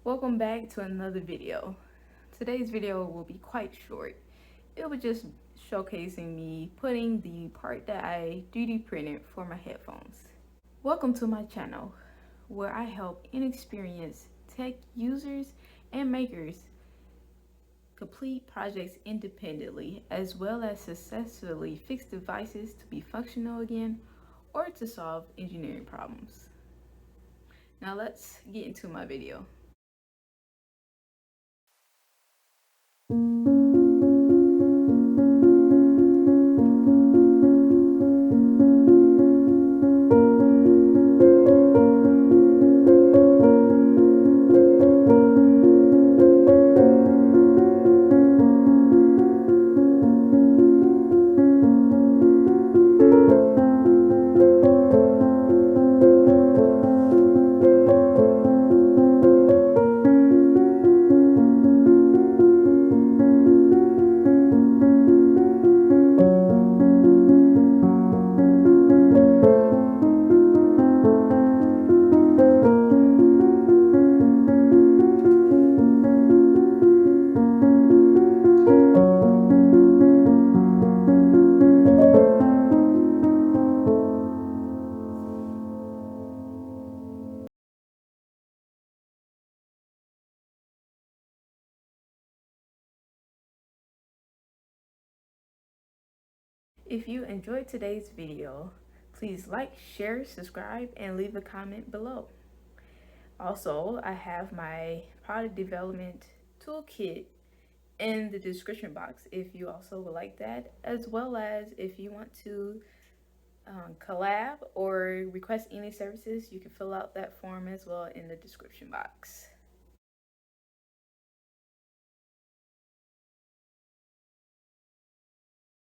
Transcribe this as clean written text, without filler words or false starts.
Welcome back to another video. Today's video will be quite short. It was just showcasing me putting the part that I 3D printed for my headphones. Welcome to my channel, where I help inexperienced tech users and makers complete projects independently, as well as successfully fix devices to be functional again or to solve engineering problems. Now let's get into my video. If you enjoyed today's video, please like, share, subscribe, and leave a comment below. Also, I have my product development toolkit in the description box if you also would like that, as well as if you want to collab or request any services, you can fill out that form as well in the description box.